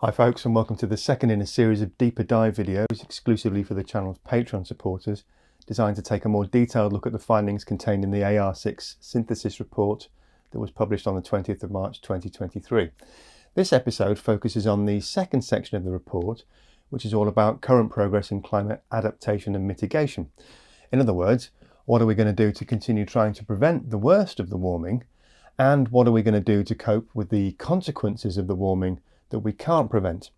Hi folks, and welcome to the second in a series of deeper dive videos exclusively for the channel's Patreon supporters, designed to take a more detailed look at the findings contained in the AR6 synthesis report that was published on the 20th of March 2023. This episode focuses on the second section of the report, which is all about current progress in climate adaptation and mitigation. In other words, what are we going to do to continue trying to prevent the worst of the warming, and what are we going to do to cope with the consequences of the warming that we can't prevent.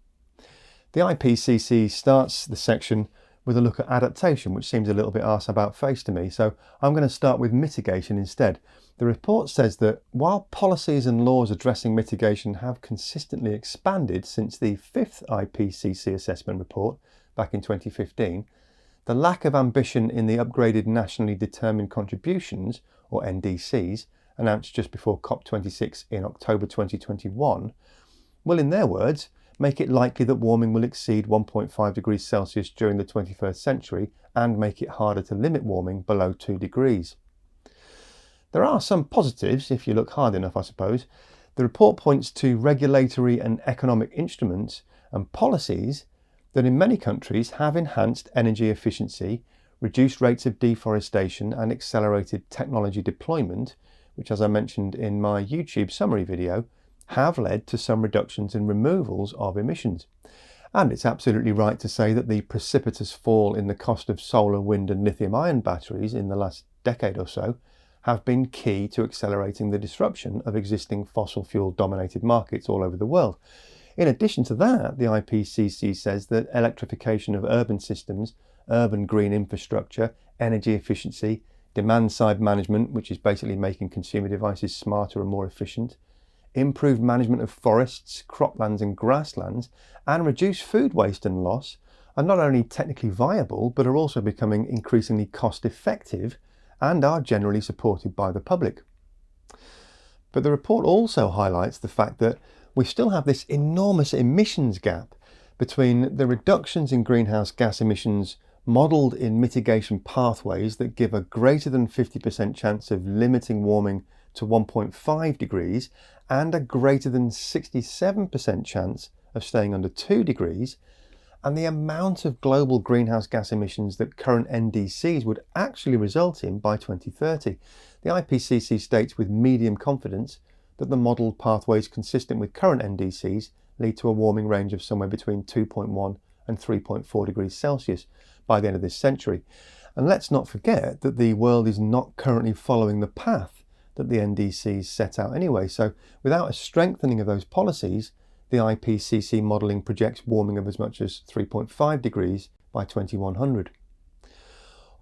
The IPCC starts the section with a look at adaptation, which seems a little bit arse about face to me, so I'm going to start with mitigation instead. The report says that while policies and laws addressing mitigation have consistently expanded since the fifth IPCC assessment report back in 2015, the lack of ambition in the upgraded nationally determined contributions, or NDCs, announced just before COP26 in October 2021, will, in their words, make it likely that warming will exceed 1.5 degrees Celsius during the 21st century and make it harder to limit warming below 2 degrees. There are some positives, if you look hard enough, I suppose. The report points to regulatory and economic instruments and policies that in many countries have enhanced energy efficiency, reduced rates of deforestation and accelerated technology deployment, which, as I mentioned in my YouTube summary video, have led to some reductions in removals of emissions. And it's absolutely right to say that the precipitous fall in the cost of solar, wind and lithium-ion batteries in the last decade or so have been key to accelerating the disruption of existing fossil fuel dominated markets all over the world. In addition to that, the IPCC says that electrification of urban systems, urban green infrastructure, energy efficiency, demand side management, which is basically making consumer devices smarter and more efficient, improved management of forests, croplands and grasslands, and reduced food waste and loss are not only technically viable, but are also becoming increasingly cost effective and are generally supported by the public. But the report also highlights the fact that we still have this enormous emissions gap between the reductions in greenhouse gas emissions modelled in mitigation pathways that give a greater than 50% chance of limiting warming to 1.5 degrees and a greater than 67% chance of staying under 2 degrees, and the amount of global greenhouse gas emissions that current NDCs would actually result in by 2030. The IPCC states with medium confidence that the modelled pathways consistent with current NDCs lead to a warming range of somewhere between 2.1 and 3.4 degrees Celsius by the end of this century. And let's not forget that the world is not currently following the path that the NDCs set out anyway. So without a strengthening of those policies, the IPCC modelling projects warming of as much as 3.5 degrees by 2100.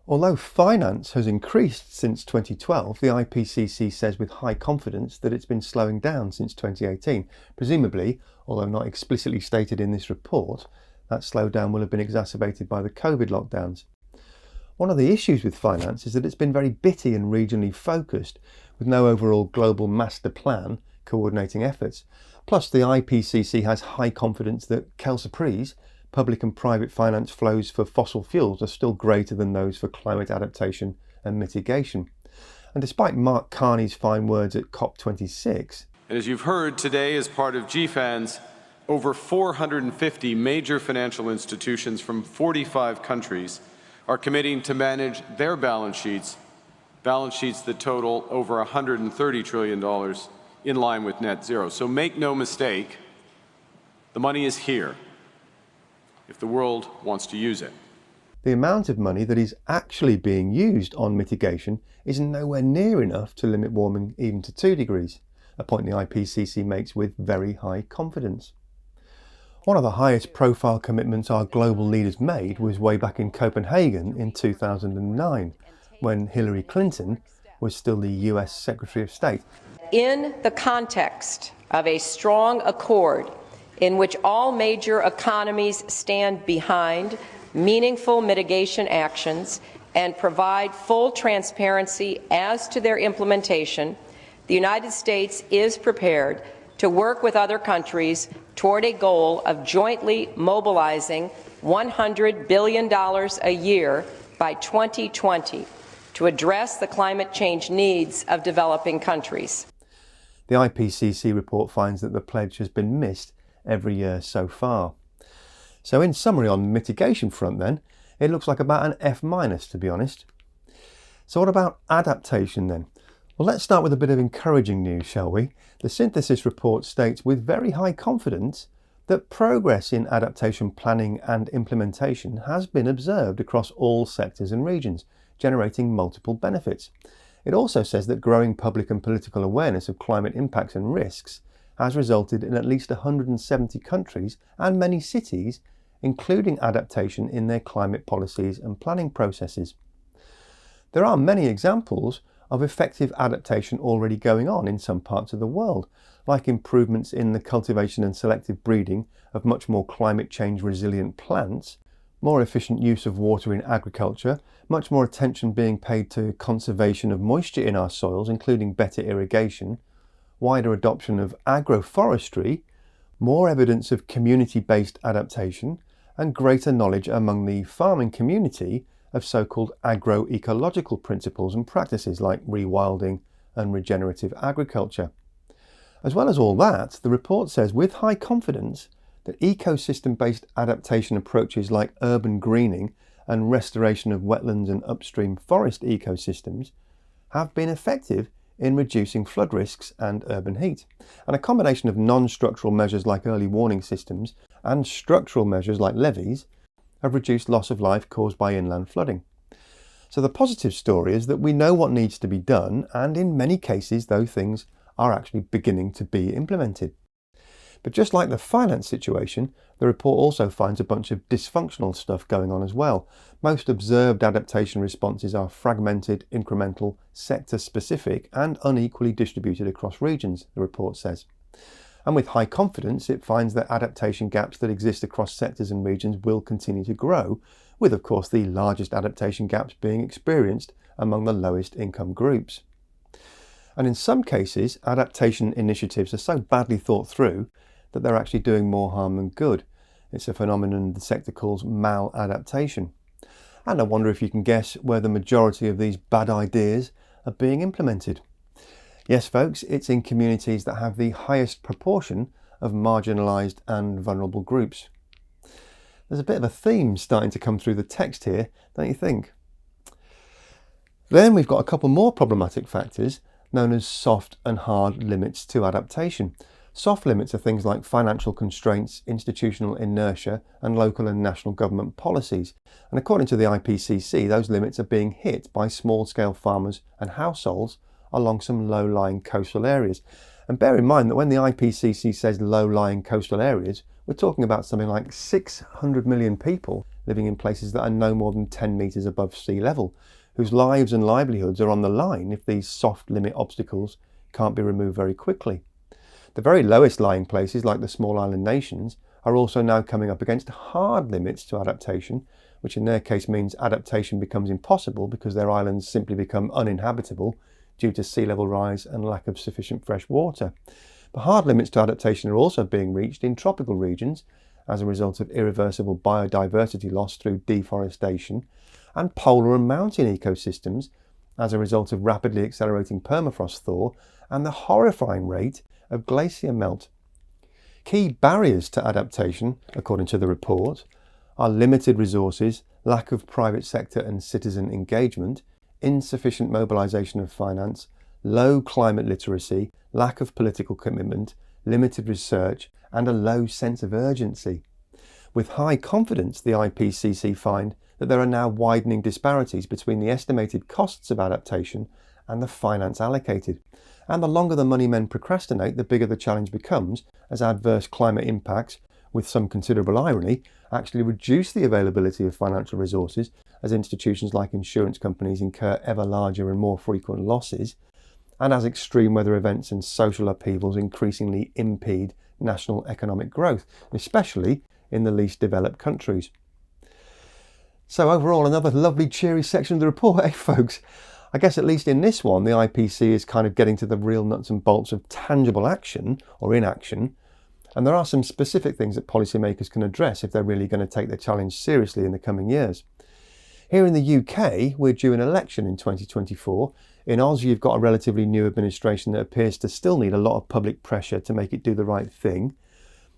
Although finance has increased since 2012, the IPCC says with high confidence that it's been slowing down since 2018. Presumably, although not explicitly stated in this report, that slowdown will have been exacerbated by the COVID lockdowns. One of the issues with finance is that it's been very bitty and regionally focused, with no overall global master plan coordinating efforts. Plus, the IPCC has high confidence that quelle surprise, public and private finance flows for fossil fuels are still greater than those for climate adaptation and mitigation. And despite Mark Carney's fine words at COP26... And as you've heard today, as part of GFANZ, over 450 major financial institutions from 45 countries are committing to manage their balance sheets that total over $130 trillion in line with net zero. So make no mistake, the money is here if the world wants to use it. The amount of money that is actually being used on mitigation is nowhere near enough to limit warming even to 2 degrees, a point the IPCC makes with very high confidence. One of the highest profile commitments our global leaders made was way back in Copenhagen in 2009, when Hillary Clinton was still the US Secretary of State. In the context of a strong accord in which all major economies stand behind meaningful mitigation actions and provide full transparency as to their implementation, the United States is prepared to work with other countries toward a goal of jointly mobilizing $100 billion a year by 2020 to address the climate change needs of developing countries. The IPCC report finds that the pledge has been missed every year so far. So in summary, on the mitigation front then, it looks like about an F- to be honest. So what about adaptation then? Well, let's start with a bit of encouraging news, shall we? The synthesis report states with very high confidence that progress in adaptation planning and implementation has been observed across all sectors and regions, generating multiple benefits. It also says that growing public and political awareness of climate impacts and risks has resulted in at least 170 countries and many cities including adaptation in their climate policies and planning processes. There are many examples of effective adaptation already going on in some parts of the world, like improvements in the cultivation and selective breeding of much more climate change resilient plants, more efficient use of water in agriculture, much more attention being paid to conservation of moisture in our soils, including better irrigation, wider adoption of agroforestry, more evidence of community-based adaptation, and greater knowledge among the farming community of so-called agroecological principles and practices like rewilding and regenerative agriculture. As well as all that, the report says with high confidence that ecosystem-based adaptation approaches like urban greening and restoration of wetlands and upstream forest ecosystems have been effective in reducing flood risks and urban heat. And a combination of non-structural measures like early warning systems and structural measures like levees have reduced loss of life caused by inland flooding. So the positive story is that we know what needs to be done, and in many cases those things are actually beginning to be implemented. But just like the finance situation, the report also finds a bunch of dysfunctional stuff going on as well. Most observed adaptation responses are fragmented, incremental, sector-specific and unequally distributed across regions, the report says. And with high confidence, it finds that adaptation gaps that exist across sectors and regions will continue to grow, with of course the largest adaptation gaps being experienced among the lowest income groups. And in some cases, adaptation initiatives are so badly thought through that they're actually doing more harm than good. It's a phenomenon the sector calls maladaptation. And I wonder if you can guess where the majority of these bad ideas are being implemented. Yes, folks, it's in communities that have the highest proportion of marginalised and vulnerable groups. There's a bit of a theme starting to come through the text here, don't you think? Then we've got a couple more problematic factors known as soft and hard limits to adaptation. Soft limits are things like financial constraints, institutional inertia, and local and national government policies. And according to the IPCC, those limits are being hit by small-scale farmers and households along some low-lying coastal areas. And bear in mind that when the IPCC says low-lying coastal areas, we're talking about something like 600 million people living in places that are no more than 10 metres above sea level, whose lives and livelihoods are on the line if these soft limit obstacles can't be removed very quickly. The very lowest lying places, like the small island nations, are also now coming up against hard limits to adaptation, which in their case means adaptation becomes impossible because their islands simply become uninhabitable due to sea level rise and lack of sufficient fresh water. But hard limits to adaptation are also being reached in tropical regions as a result of irreversible biodiversity loss through deforestation, and polar and mountain ecosystems as a result of rapidly accelerating permafrost thaw and the horrifying rate of glacier melt. Key barriers to adaptation, according to the report, are limited resources, lack of private sector and citizen engagement, insufficient mobilisation of finance, low climate literacy, lack of political commitment, limited research, and a low sense of urgency. With high confidence, the IPCC find that there are now widening disparities between the estimated costs of adaptation and the finance allocated. And the longer the money men procrastinate, the bigger the challenge becomes, as adverse climate impacts, with some considerable irony, actually reduce the availability of financial resources as institutions like insurance companies incur ever larger and more frequent losses, and as extreme weather events and social upheavals increasingly impede national economic growth, especially in the least developed countries. So overall, another lovely cheery section of the report, eh folks? I guess at least in this one, the IPC is kind of getting to the real nuts and bolts of tangible action or inaction. And there are some specific things that policymakers can address if they're really going to take the challenge seriously in the coming years. Here in the UK, we're due an election in 2024. In Oz, you've got a relatively new administration that appears to still need a lot of public pressure to make it do the right thing.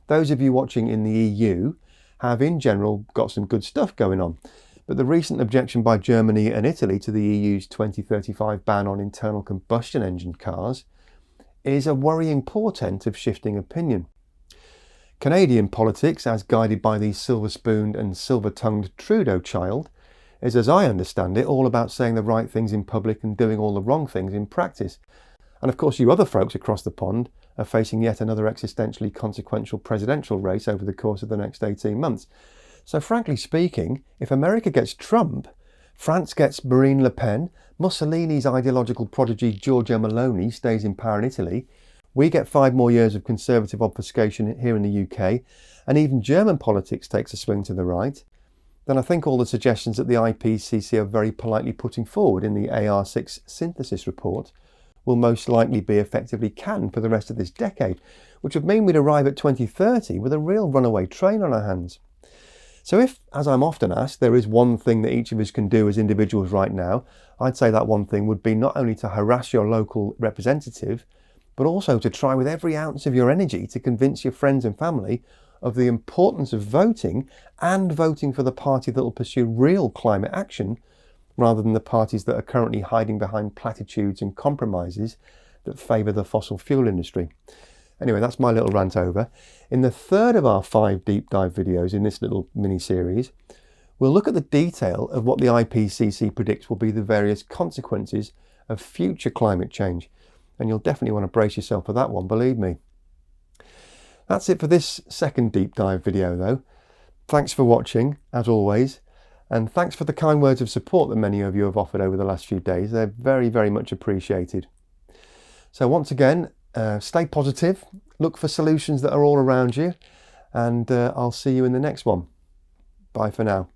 Those of you watching in the EU have in general got some good stuff going on. But the recent objection by Germany and Italy to the EU's 2035 ban on internal combustion engine cars is a worrying portent of shifting opinion. Canadian politics, as guided by the silver-spooned and silver-tongued Trudeau child, is, as I understand it, all about saying the right things in public and doing all the wrong things in practice. And of course you other folks across the pond are facing yet another existentially consequential presidential race over the course of the next 18 months. So frankly speaking, if America gets Trump, France gets Marine Le Pen, Mussolini's ideological prodigy Giorgia Meloni stays in power in Italy, we get 5 more years of Conservative obfuscation here in the UK, and even German politics takes a swing to the right, then I think all the suggestions that the IPCC are very politely putting forward in the AR6 synthesis report will most likely be effectively canned for the rest of this decade, which would mean we'd arrive at 2030 with a real runaway train on our hands. So if, as I'm often asked, there is one thing that each of us can do as individuals right now, I'd say that one thing would be not only to harass your local representative, but also to try with every ounce of your energy to convince your friends and family of the importance of voting and voting for the party that will pursue real climate action rather than the parties that are currently hiding behind platitudes and compromises that favour the fossil fuel industry. Anyway, that's my little rant over. In the third of our 5 deep dive videos in this little mini-series, we'll look at the detail of what the IPCC predicts will be the various consequences of future climate change. And you'll definitely want to brace yourself for that one, believe me. That's it for this second deep dive video though. Thanks for watching, as always. And thanks for the kind words of support that many of you have offered over the last few days. They're very, very much appreciated. So once again, stay positive, look for solutions that are all around you, and I'll see you in the next one. Bye for now.